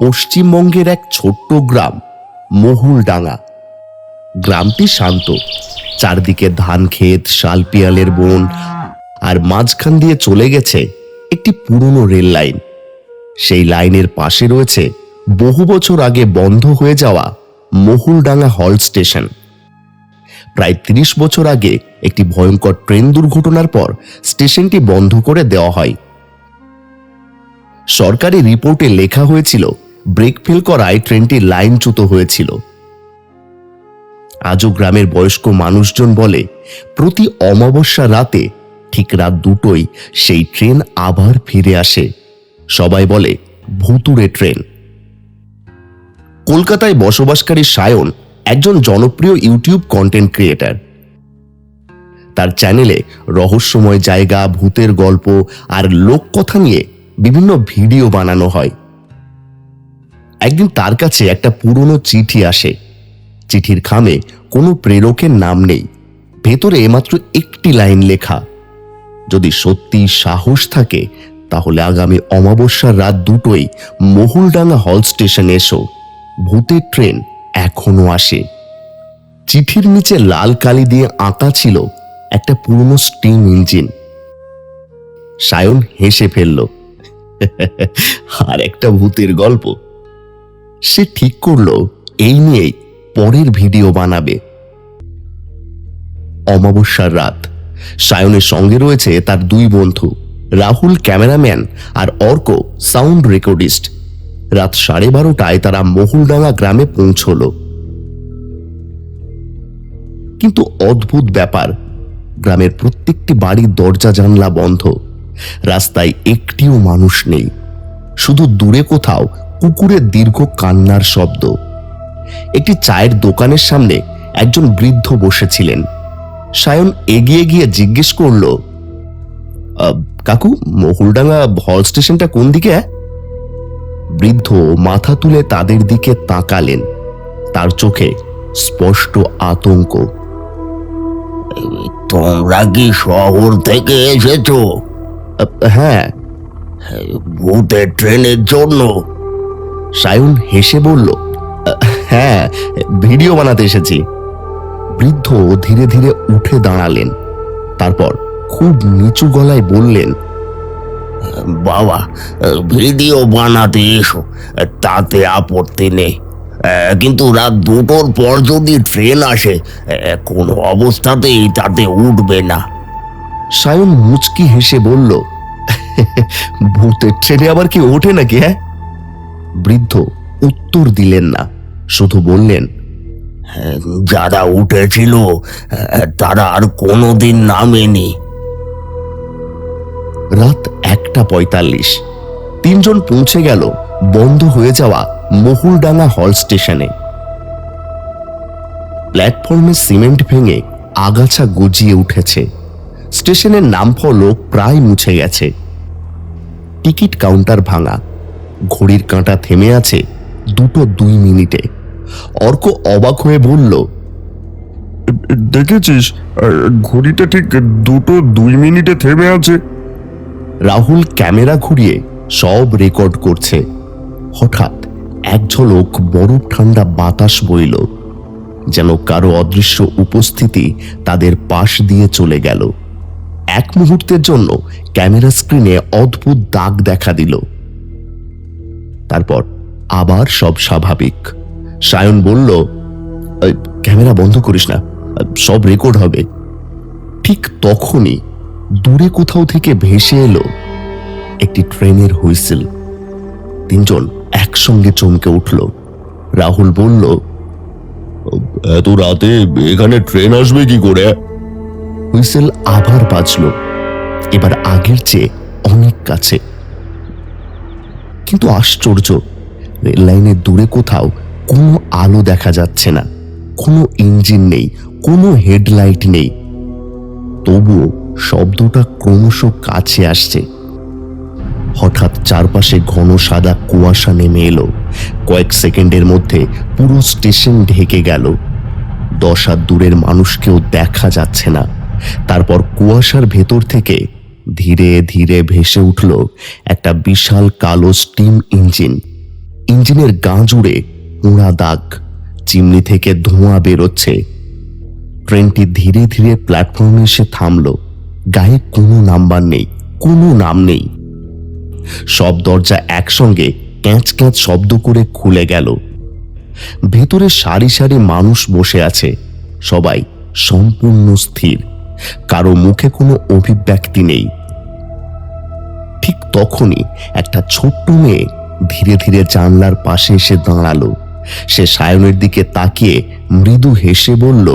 পশ্চিমবঙ্গের এক ছোট্ট গ্রাম মহুলডাঙ্গা। গ্রামটি শান্ত, চারদিকে ধান ক্ষেত, শালপিয়ালের বন, আর মাঝখান দিয়ে চলে গেছে একটি পুরনো রেল লাইন। সেই লাইনের পাশে রয়েছে বহু বছর আগে বন্ধ হয়ে যাওয়া মহুলডাঙ্গা হল্ট স্টেশন। প্রায় ৩০ বছর আগে একটি ভয়ঙ্কর ট্রেন দুর্ঘটনার পর স্টেশনটি বন্ধ করে দেওয়া হয়। সরকারি রিপোর্টে লেখা হয়েছিল ব্রেক ফেল করায় ট্রেনটি লাইনচ্যুত হয়েছিল। আজও গ্রামের বয়স্ক মানুষজন বলে, প্রতি অমাবস্যা রাতে ঠিক রাত ২টোয় সেই ট্রেন আবার ফিরে আসে। সবাই বলে ভুতুড়ে ট্রেন। কলকাতায় বসবাসকারী সায়ন একজন জনপ্রিয় ইউটিউব কন্টেন্ট ক্রিয়েটর। তার চ্যানেলে রহস্যময় জায়গা, ভূতের গল্প আর লোককথা নিয়ে বিভিন্ন ভিডিও বানানো হয়। একদিন তার কাছে একটা পুরনো চিঠি আসে। চিঠির খামে কোনো প্রেরকের নাম নেই, ভেতরে মাত্র একটি লাইন লেখা, যদি সত্যি সাহস থাকে তাহলে আগামী অমাবস্যার রাত ২টোয় মহুলডাঙ্গা হল্ট স্টেশনে এসো, ভূতের ট্রেন এখনো আসে। চিঠির নিচে লাল কালি দিয়ে আঁকা ছিল একটা পুরনো স্টিম ইঞ্জিন। সায়ন হেসে ফেলল, আর একটা ভূতের গল্প। সে ঠিক করলো এই নিয়েই পরের ভিডিও বানাবে। অমাবস্যার রাত। সায়নের সঙ্গে রয়েছে তার ২ বন্ধু, রাহুল ক্যামেরাম্যান আর অর্ক সাউন্ড রেকর্ডিস্ট। রাত 12:30টায় তারা মহুলডাঙ্গা গ্রামে পৌঁছল। কিন্তু অদ্ভুত ব্যাপার, গ্রামের প্রত্যেকটি বাড়ির দরজা জানলা বন্ধ। রাস্তায় একটিও মানুষ নেই, শুধু দূরে কোথাও কুকুরের দীর্ঘ কান্নার শব্দ। একটি চায়ের দোকানের সামনে একজন বৃদ্ধ বসেছিলেন। সায়ন এগিয়ে গিয়ে জিজ্ঞেস করল, কাকু, মহুলডাঙ্গা হল্ট স্টেশনটা কোন দিকে? বৃদ্ধ মাথা তুলে তাদের দিকে তাকালেন। তার চোখে স্পষ্ট আতঙ্ক। তোমরা কি শহর থেকে এসেছো? হ্যাঁ। ভূতের ট্রেনের জন্য? সায়ন হেসে বলল, হ্যাঁ, ভিডিও বানাতে এসেছি। বৃদ্ধ ধীরে ধীরে উঠে দাঁড়ালেন। তারপর খুব নিচু গলায় বললেন, বাবা, ভিডিও বানাতে এসো, তাতে আপত্তি নেই, কিন্তু রাত ২টোর পর যদি ট্রেন আসে কোনো অবস্থাতেই তাতে উঠবে না। সায়ন মুচকি হেসে বলল, ভূতের ট্রেনে আবার কি ওঠে নাকি? হ্যাঁ। বৃদ্ধ উত্তর দিলেন না, শুধু বললেন, যারা উঠেছিল তারা আর কোনোদিন নামেনি। রাত 1:45 তিনজন পৌঁছে গেল বন্ধ হয়ে যাওয়া মহুলডাঙ্গা হল্ট স্টেশনে। প্ল্যাটফর্মে সিমেন্ট ভেঙে আগাছা গজিয়ে উঠেছে। স্টেশনের নামফলক প্রায় মুছে গেছে। টিকিট কাউন্টার ভাঙা, ঘড়ির কাঁটা থেমে আছে 2:02 অর্ক অবাক হয়ে বলল, দেখেছিস, ঘড়িটা ঠিক 2:02 থেমে আছে। রাহুল ক্যামেরা ঘুরিয়ে সব রেকর্ড করছে। হঠাৎ এক ঝলক বরফ ঠান্ডা বাতাস বইল, যেন কারো অদৃশ্য উপস্থিতি তাদের পাশ দিয়ে চলে গেল। এক মুহূর্তের জন্য ক্যামেরা স্ক্রিনে অদ্ভুত দাগ দেখা দিল। তারপর আবার সব স্বাভাবিক। সায়ন বলল, ক্যামেরা বন্ধ করিস না, সব রেকর্ড হবে। ঠিক তখনই দূরে কোথাও থেকে ভেসে এলো একটি ট্রেনের হুইসেল। তিনজন একসঙ্গে চমকে উঠল। রাহুল বলল, এত রাতে এখানে ট্রেন আসবে কি করে? হুইসেল আবার বাজলো, এবার আগের চেয়ে অনেক কাছে। কিন্তু আশ্চর্য, রেল লাইনের দূরে কোথাও কোনো আলো দেখা যাচ্ছে না, কোনো ইঞ্জিন নেই, কোনো হেডলাইট নেই। তবুও শব্দটা ক্রমশ কাছে আসছে। হঠাৎ চারপাশে ঘন সাদা কুয়াশা নেমে এলো। কয়েক সেকেন্ডের মধ্যে পুরো স্টেশন ঢেকে গেল। 10 হাত দূরের মানুষকেও দেখা যাচ্ছে না। তারপর কুয়াশার ভেতর থেকে ধীরে ধীরে ভেসে উঠল একটা বিশাল কালো স্টিম ইঞ্জিন। ইঞ্জিনের গা জুড়ে পোড়া দাগ, চিমনি থেকে ধোঁয়া বেরোচ্ছে। ট্রেনটি ধীরে ধীরে প্ল্যাটফর্মে এসে থামল। গায়ে কোনো নাম্বার নেই, কোনো নাম নেই। সব দরজা একসঙ্গে ক্যাঁচ ক্যাঁচ শব্দ করে খুলে গেল। ভেতরে সারি সারি মানুষ বসে আছে, সবাই সম্পূর্ণ স্থির, কারো মুখে কোনো অভিব্যক্তি নেই। ঠিক তখনই একটা ছোট্ট মেয়ে ধীরে ধীরে জানলার পাশে এসে দাঁড়ালো। সে সায়নের দিকে তাকিয়ে মৃদু হেসে বলল,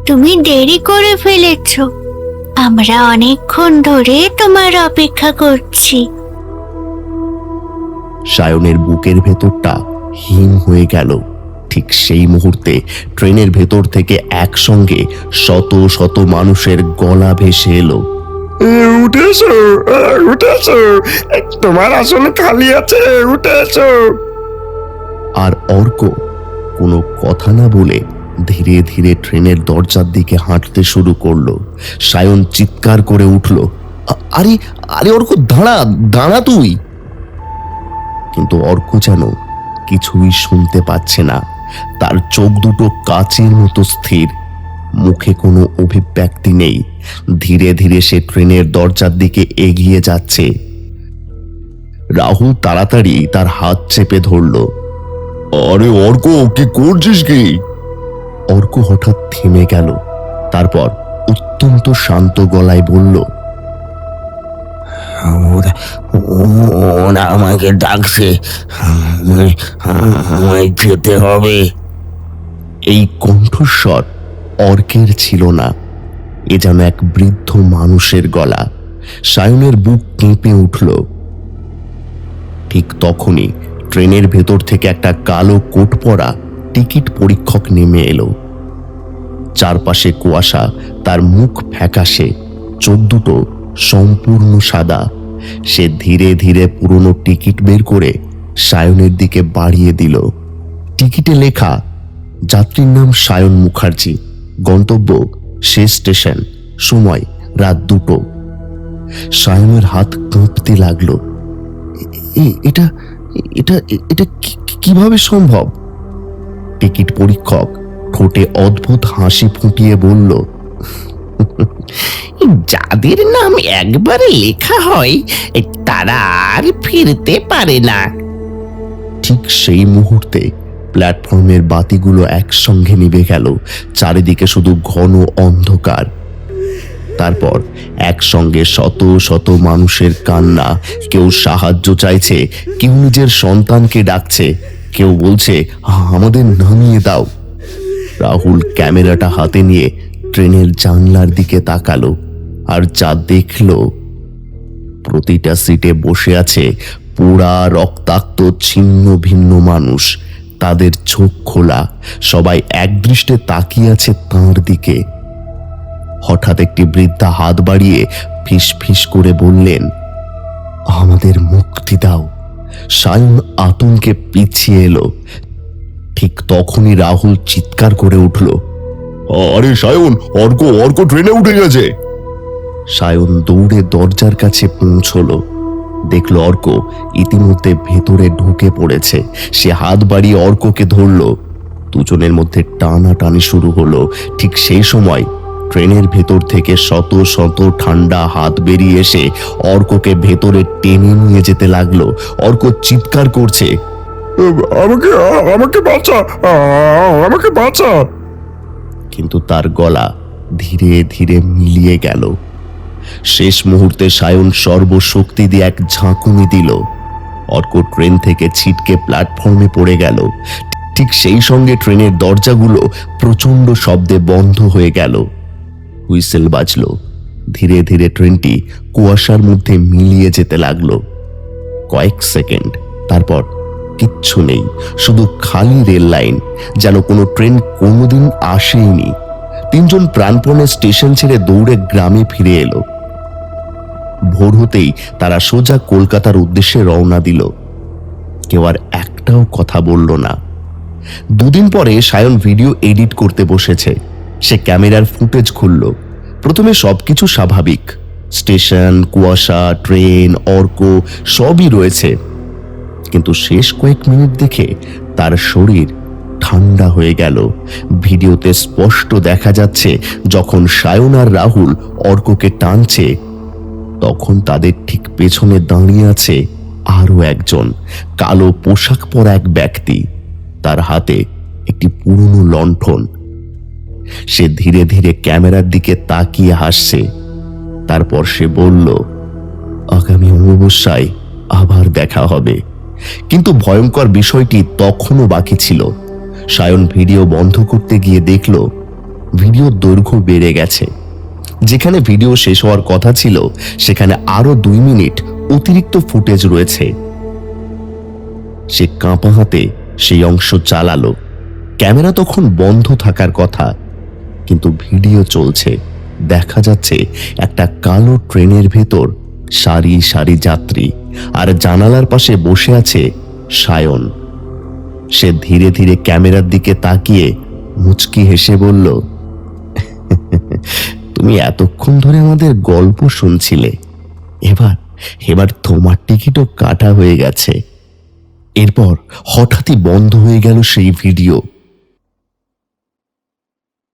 তুমি দেরি করে ফেলেছ, আমরা অনেকক্ষণ ধরে তোমার অপেক্ষা করছি। সায়নের বুকের ভেতরটা হিম হয়ে গেল। ঠিক সেই মুহূর্তে ট্রেনের ভেতর থেকে একসঙ্গে শত শত মানুষের গলা ভেসে এলো, উঠেছো, উঠেছো, তোমার আসন খালি আছে, উঠেছো। আর অর্ক কোনো কথা না বলে ধীরে ধীরে ট্রেনের দরজার দিকে হাঁটতে শুরু করলো। সায়ন চিৎকার করে উঠল, আরে আরে অর্ক, দাঁড়া দাঁড়া তুই! কিন্তু অর্ক যেন কিছুই শুনতে পাচ্ছে না। তার চোখ দুটো কাচের মতো স্থির, মুখে কোনো অভিব্যক্তি নেই। ধীরে ধীরে সে ট্রেনের দরজার দিকে এগিয়ে যাচ্ছে। রাহুল তাড়াতাড়ি তার হাত চেপে ধরল। আরে অর্ক, কি করছিস কি? অর্ক হঠাৎ থেমে গেল, তারপর অত্যন্ত শান্ত গলায় বলল, ওরা আমাকে ডাকছে, আমায় যেতে হবে। এই কণ্ঠস্বর অর্কের ছিল না, এ যেন এক বৃদ্ধ মানুষের গলা। সায়নের বুক কেঁপে উঠল। ঠিক তখনই ট্রেনের ভেতর থেকে একটা কালো কোট পরা টিকিট পরীক্ষক নেমে এলো। চারপাশে কুয়াশা, তার মুখ ফ্যাকাশে, চোখ দুটো সম্পূর্ণ সাদা। সে ধীরে ধীরে পুরনো টিকিট বের করে সায়নের দিকে বাড়িয়ে দিল। টিকিটে লেখা, যাত্রীর নাম সায়ন মুখার্জি, গন্তব্য শেষ স্টেশন, সময় রাত 2টো। সায়নের হাত কাঁপতে লাগলো। এটা এটা এটা কিভাবে সম্ভব? টিকিট পরীক্ষক ঠোঁটে অদ্ভুত হাসি ফুটিয়ে বলল, যাদের নাম একবারে লেখা হয় তারা আর ফিরতে পারে না। ঠিক সেই মুহূর্তে প্ল্যাটফর্মের বাতিগুলো একসঙ্গে নিভে গেল। চারিদিকে শুধু ঘন অন্ধকার। তারপর একসঙ্গে শত শত মানুষের কান্না। কেউ সাহায্য চাইছে, কেউ নিজের সন্তানকে ডাকছে, কেউ বলছে, আমাদের নামিয়ে দাও। রাহুল ক্যামেরাটা হাতে নিয়ে ট্রেনের জানলার দিকে তাকালো, আর যা দেখলো, প্রতিটা সিটে বসে আছে পোড়া রক্তাক্ত ছিন্ন ভিন্ন মানুষ। তাদের চোখ খোলা, সবাই একদৃষ্টে তাকিয়ে আছে তাঁর দিকে। হঠাৎ একটি বৃদ্ধা হাত বাড়িয়ে ফিস ফিস করে বললেন, আমাদের মুক্তি দাও। সায়ন আতঙ্কে পিছিয়ে এলো। ঠিক তখনই রাহুল চিৎকার করে উঠল, আরে সায়ন, অর্ক অর্ক ট্রেনে উঠে গেছে। সায়ন দৌড়ে দরজার কাছে পৌঁছলো। দেখল অর্ক ইতিমধ্যে ভেতরে ঢুকে পড়েছে। সে হাত বাড়িয়ে অর্ককে ধরল। দুজনের মধ্যে টানাটানি শুরু হলো। ঠিক সেই সময় ট্রেনের ভেতর থেকে শত শত ঠান্ডা হাত বেরিয়ে এসে অর্ককে ভেতরে টেনে নিয়ে যেতে লাগলো। অর্ক চিৎকার করছে, আমাকে আমাকে বাঁচা, আমাকে বাঁচা। কিন্তু তার গলা ধীরে ধীরে মিলিয়ে গেল। শেষ মুহূর্তে সায়ন সর্বশক্তি দিয়ে এক ঝাঁকুনি দিল। অর্ক ট্রেন থেকে ছিটকে প্ল্যাটফর্মে পড়ে গেল। ঠিক সেই সঙ্গে ট্রেনের দরজাগুলো প্রচন্ড শব্দে বন্ধ হয়ে গেল। হুইসেল বাজলো। ধীরে ধীরে ট্রেনটি কুয়াশার মধ্যে মিলিয়ে যেতে লাগলো। কয়েক সেকেন্ড, তারপর কিচ্ছু নেই, শুধু খালি রেল লাইন, যেন কোনো ট্রেন কোনোদিন আসেইনি। তিনজন প্রাণপণে স্টেশন ছেড়ে দৌড়ে গ্রামে ফিরে এলো। ভোর হতেই তারা সোজা কলকাতার উদ্দেশ্যে রওনা দিল। কেউ আর একটাও কথা বলল না। দুদিন পরে সায়ন ভিডিও এডিট করতে বসেছে। সে ক্যামেরার ফুটেজ খুলল। প্রথমে সবকিছু স্বাভাবিক, স্টেশন, কুয়াশা, ট্রেন, অর্ক সবই রয়েছে। কিন্তু শেষ কয়েক মিনিট দেখে তার শরীর ঠান্ডা হয়ে গেল। ভিডিওতে স্পষ্ট দেখা যাচ্ছে যখন সায়ন আর রাহুল অর্ককে টানছে, তখন তাদের ঠিক পেছনে দাঁড়িয়ে আছে আরো একজন কালো পোশাক পরা এক ব্যক্তি। তার হাতে একটি পুরনো লণ্ঠন। সে ধীরে ধীরে ক্যামেরার দিকে তাকিয়ে হাসছে। তারপর সে বলল, আগামী অমাবস্যায় আবার দেখা হবে। কিন্তু ভয়ঙ্কর বিষয়টি তখনও বাকি ছিল। সায়ন ভিডিও বন্ধ করতে গিয়ে দেখল ভিডিওর দৈর্ঘ্য বেড়ে গেছে। যেখানে ভিডিও শেষ হওয়ার কথা ছিল সেখানে আরো 2 মিনিট অতিরিক্ত ফুটেজ রয়েছে। সে কাঁপা হাতে সেই অংশ চালালো। ক্যামেরা তখন বন্ধ থাকার কথা, কিন্তু ভিডিও চলছে। দেখা যাচ্ছে একটা কালো ট্রেনের ভেতর সারি সারি যাত্রী, আর জানালার পাশে বসে আছে সায়ন। সে ধীরে ধীরে ক্যামেরার দিকে তাকিয়ে মুচকি হেসে বলল, তুমি এতক্ষণ ধরে আমাদের গল্প শুনছিলে, এবার তোমার টিকিটও কাটা হয়ে গেছে। এরপর হঠাৎই বন্ধ হয়ে গেল সেই ভিডিও।